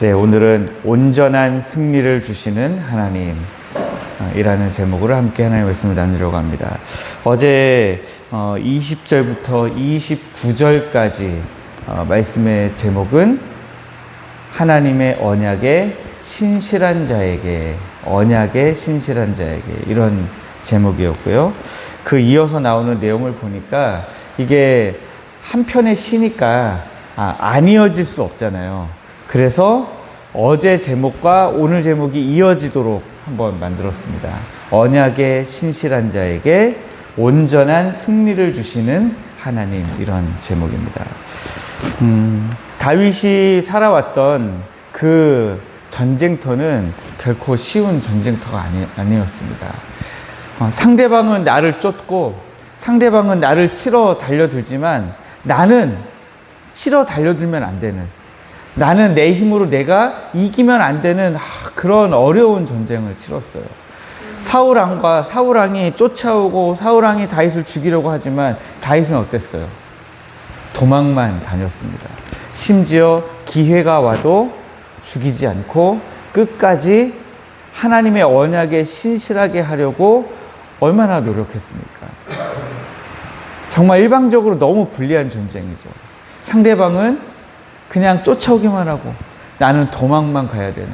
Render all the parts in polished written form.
네, 오늘은 온전한 승리를 주시는 하나님이라는 제목으로 함께 하나님의 말씀을 나누려고 합니다. 어제 20절부터 29절까지 말씀의 제목은 하나님의 언약의 신실한 자에게, 언약의 신실한 자에게, 이런 제목이었고요. 그 이어서 나오는 내용을 보니까 이게 한편의 시니까 안 이어질 수 없잖아요. 그래서 어제 제목과 오늘 제목이 이어지도록 한번 만들었습니다. 언약의 신실한 자에게 온전한 승리를 주시는 하나님, 이런 제목입니다. 다윗이 살아왔던 그 전쟁터는 결코 쉬운 전쟁터가 아니었습니다. 상대방은 나를 쫓고 상대방은 나를 치러 달려들지만 나는 치러 달려들면 안 되는, 나는 내 힘으로 내가 이기면 안 되는 그런 어려운 전쟁을 치렀어요. 사울왕이 쫓아오고 사울왕이 다윗을 죽이려고 하지만 다윗은 어땠어요? 도망만 다녔습니다. 심지어 기회가 와도 죽이지 않고 끝까지 하나님의 언약에 신실하게 하려고 얼마나 노력했습니까? 정말 일방적으로 너무 불리한 전쟁이죠. 상대방은 그냥 쫓아오기만 하고 나는 도망만 가야 되는.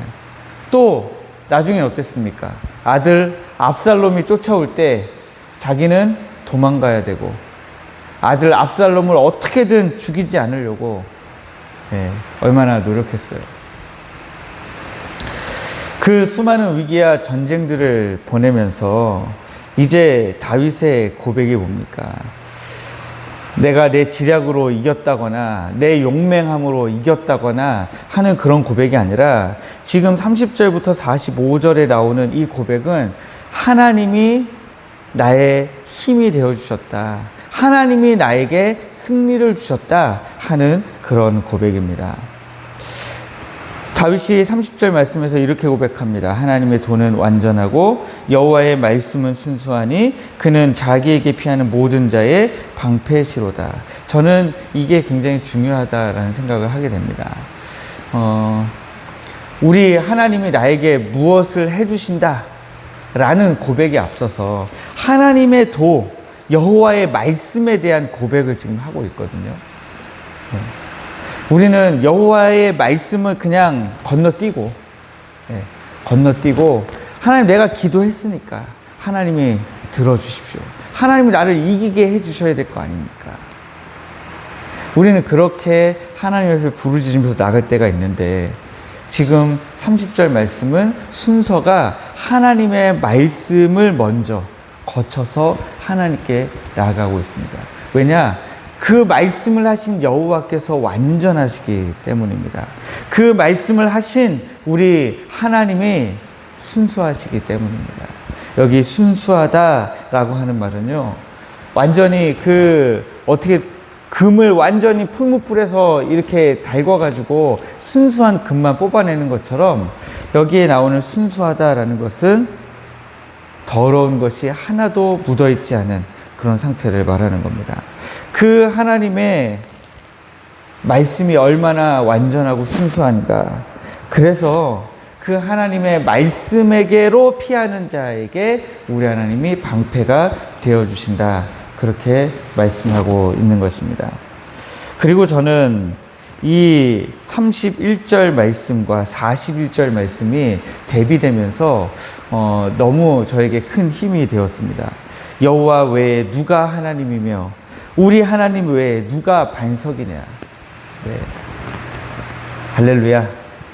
또 나중에 어땠습니까? 아들 압살롬이 쫓아올 때 자기는 도망가야 되고 아들 압살롬을 어떻게든 죽이지 않으려고 얼마나 노력했어요. 그 수많은 위기와 전쟁들을 보내면서 이제 다윗의 고백이 뭡니까? 내가 내 지략으로 이겼다거나 내 용맹함으로 이겼다거나 하는 그런 고백이 아니라 지금 30절부터 45절에 나오는 이 고백은 하나님이 나의 힘이 되어주셨다, 하나님이 나에게 승리를 주셨다 하는 그런 고백입니다. 다윗이 30절 말씀에서 이렇게 고백합니다. 하나님의 도는 완전하고 여호와의 말씀은 순수하니 그는 자기에게 피하는 모든 자의 방패시로다. 저는 이게 굉장히 중요하다라는 생각을 하게 됩니다. 우리 하나님이 나에게 무엇을 해주신다 라는 고백에 앞서서 하나님의 도, 여호와의 말씀에 대한 고백을 지금 하고 있거든요. 우리는 여호와의 말씀을 그냥 건너뛰고 하나님, 내가 기도했으니까 하나님이 들어주십시오, 하나님이 나를 이기게 해주셔야 될 거 아닙니까? 우리는 그렇게 하나님 앞에 부르짖으면서 나갈 때가 있는데 지금 30절 말씀은 순서가 하나님의 말씀을 먼저 거쳐서 하나님께 나아가고 있습니다. 왜냐? 그 말씀을 하신 여호와께서 완전하시기 때문입니다. 그 말씀을 하신 우리 하나님이 순수하시기 때문입니다. 여기 순수하다라고 하는 말은요, 완전히 금을 완전히 풀무불에서 이렇게 달궈가지고 순수한 금만 뽑아내는 것처럼 여기에 나오는 순수하다라는 것은 더러운 것이 하나도 묻어있지 않은 그런 상태를 말하는 겁니다. 그 하나님의 말씀이 얼마나 완전하고 순수한가. 그래서 그 하나님의 말씀에게로 피하는 자에게 우리 하나님이 방패가 되어주신다, 그렇게 말씀하고 있는 것입니다. 그리고 저는 이 31절 말씀과 41절 말씀이 대비되면서 너무 저에게 큰 힘이 되었습니다. 여호와 외에 누가 하나님이며 우리 하나님 외에 누가 반석이냐. 할렐루야.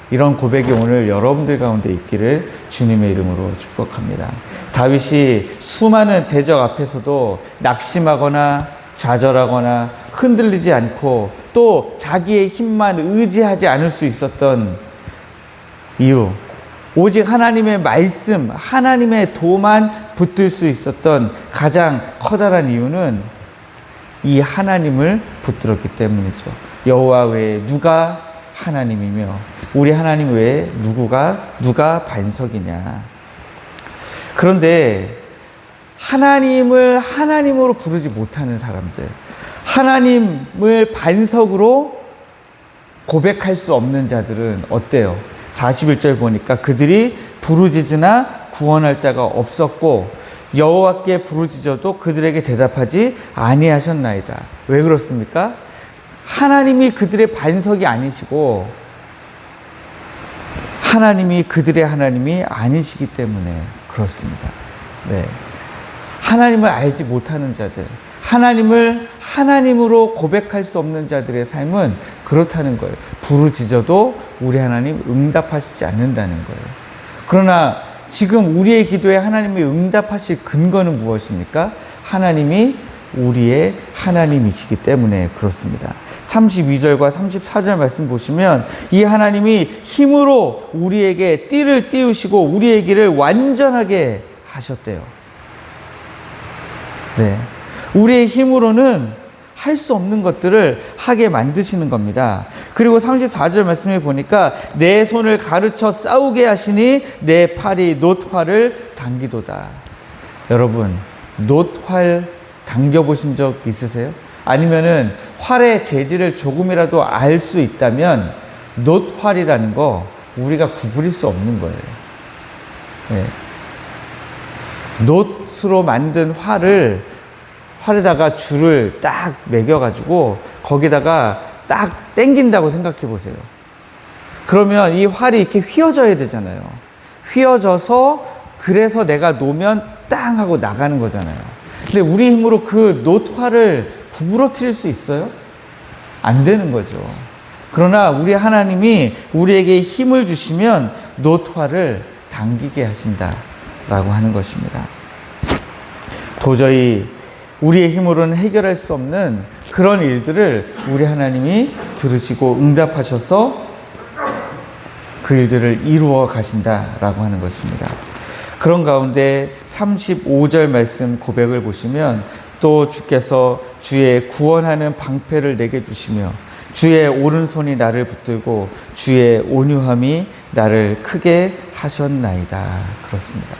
이런 고백이 오늘 여러분들 가운데 있기를 주님의 이름으로 축복합니다. 다윗이 수많은 대적 앞에서도 낙심하거나 좌절하거나 흔들리지 않고 또 자기의 힘만 의지하지 않을 수 있었던 이유, 오직 하나님의 말씀, 하나님의 도만 붙들 수 있었던 가장 커다란 이유는 이 하나님을 붙들었기 때문이죠. 여호와 외에 누가 하나님이며 우리 하나님 외에 누가 반석이냐. 그런데 하나님을 하나님으로 부르지 못하는 사람들, 하나님을 반석으로 고백할 수 없는 자들은 어때요? 41절 보니까 그들이 부르짖으나 구원할 자가 없었고 여호와께 부르짖어도 그들에게 대답하지 아니하셨나이다. 왜 그렇습니까? 하나님이 그들의 반석이 아니시고 하나님이 그들의 하나님이 아니시기 때문에 그렇습니다. 네. 하나님을 알지 못하는 자들, 하나님을 하나님으로 고백할 수 없는 자들의 삶은 그렇다는 거예요. 부르짖어도 우리 하나님 응답하시지 않는다는 거예요. 그러나 지금 우리의 기도에 하나님이 응답하실 근거는 무엇입니까? 하나님이 우리의 하나님이시기 때문에 그렇습니다. 32절과 34절 말씀 보시면 이 하나님이 힘으로 우리에게 띠를 띄우시고 우리의 길을 완전하게 하셨대요. 네. 우리의 힘으로는 할 수 없는 것들을 하게 만드시는 겁니다. 그리고 34절 말씀에 보니까 내 손을 가르쳐 싸우게 하시니 내 팔이 놋활을 당기도다. 여러분, 놋활 당겨보신 적 있으세요? 아니면은 활의 재질을 조금이라도 알 수 있다면 놋활이라는 거 우리가 구부릴 수 없는 거예요. 네. 놋으로 만든 활에다가 줄을 딱 매겨가지고 거기다가 딱 당긴다고 생각해 보세요. 그러면 이 활이 이렇게 휘어져야 되잖아요. 휘어져서 그래서 내가 놓으면 땅 하고 나가는 거잖아요. 근데 우리 힘으로 그 놋활을 구부러뜨릴 수 있어요? 안 되는 거죠. 그러나 우리 하나님이 우리에게 힘을 주시면 놋활을 당기게 하신다라고 하는 것입니다. 도저히 우리의 힘으로는 해결할 수 없는 그런 일들을 우리 하나님이 들으시고 응답하셔서 그 일들을 이루어 가신다라고 하는 것입니다. 그런 가운데 35절 말씀 고백을 보시면 또 주께서 주의 구원하는 방패를 내게 주시며 주의 오른손이 나를 붙들고 주의 온유함이 나를 크게 하셨나이다. 그렇습니다.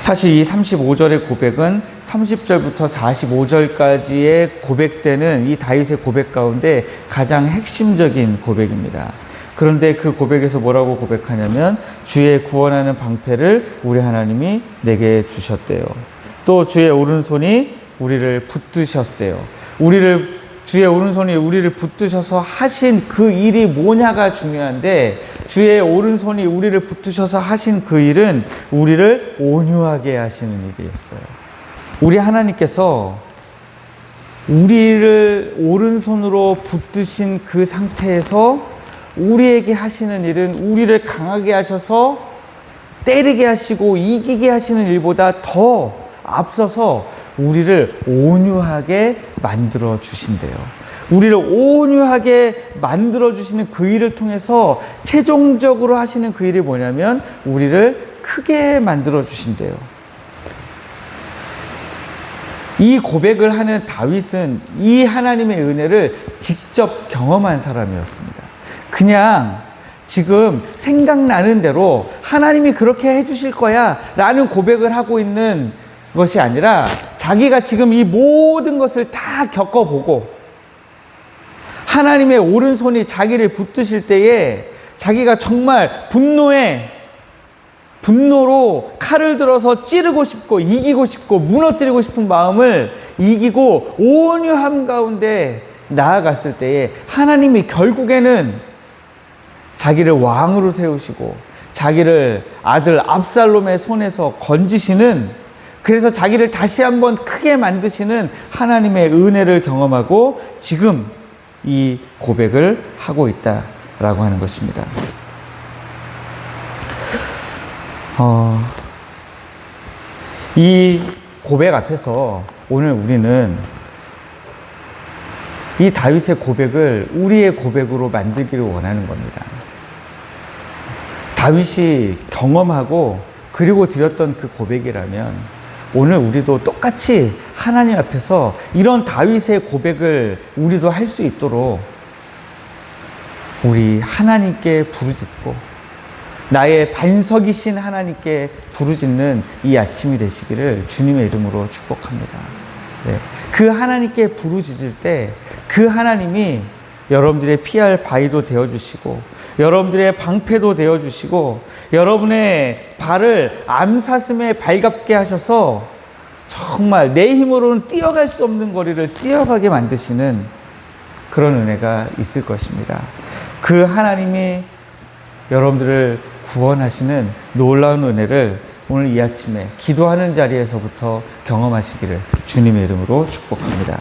사실 이 35절의 고백은 30절부터 45절까지의 고백되는 이 다윗의 고백 가운데 가장 핵심적인 고백입니다. 그런데 그 고백에서 뭐라고 고백하냐면 주의 구원하는 방패를 우리 하나님이 내게 주셨대요. 또 주의 오른손이 우리를 붙드셨대요. 주의 오른손이 우리를 붙드셔서 하신 그 일이 뭐냐가 중요한데 주의 오른손이 우리를 붙드셔서 하신 그 일은 우리를 온유하게 하시는 일이었어요. 우리 하나님께서 우리를 오른손으로 붙드신 그 상태에서 우리에게 하시는 일은 우리를 강하게 하셔서 때리게 하시고 이기게 하시는 일보다 더 앞서서 우리를 온유하게 만들어 주신대요. 우리를 온유하게 만들어 주시는 그 일을 통해서 최종적으로 하시는 그 일이 뭐냐면 우리를 크게 만들어 주신대요. 이 고백을 하는 다윗은 이 하나님의 은혜를 직접 경험한 사람이었습니다. 그냥 지금 생각나는 대로 하나님이 그렇게 해주실 거야 라는 고백을 하고 있는 것이 아니라 자기가 지금 이 모든 것을 다 겪어보고 하나님의 오른손이 자기를 붙드실 때에 자기가 정말 분노로 칼을 들어서 찌르고 싶고 이기고 싶고 무너뜨리고 싶은 마음을 이기고 온유함 가운데 나아갔을 때에 하나님이 결국에는 자기를 왕으로 세우시고 자기를 아들 압살롬의 손에서 건지시는, 그래서 자기를 다시 한번 크게 만드시는 하나님의 은혜를 경험하고 지금 이 고백을 하고 있다라고 하는 것입니다. 이 고백 앞에서 오늘 우리는 이 다윗의 고백을 우리의 고백으로 만들기를 원하는 겁니다. 다윗이 경험하고 그리고 드렸던 그 고백이라면 오늘 우리도 똑같이 하나님 앞에서 이런 다윗의 고백을 우리도 할 수 있도록 우리 하나님께 부르짖고 나의 반석이신 하나님께 부르짖는 이 아침이 되시기를 주님의 이름으로 축복합니다. 네. 그 하나님께 부르짖을 때 그 하나님이 여러분들의 피할 바위도 되어주시고, 여러분들의 방패도 되어주시고, 여러분의 발을 암사슴에 발갑게 하셔서 정말 내 힘으로는 뛰어갈 수 없는 거리를 뛰어가게 만드시는 그런 은혜가 있을 것입니다. 그 하나님이 여러분들을 구원하시는 놀라운 은혜를 오늘 이 아침에 기도하는 자리에서부터 경험하시기를 주님의 이름으로 축복합니다.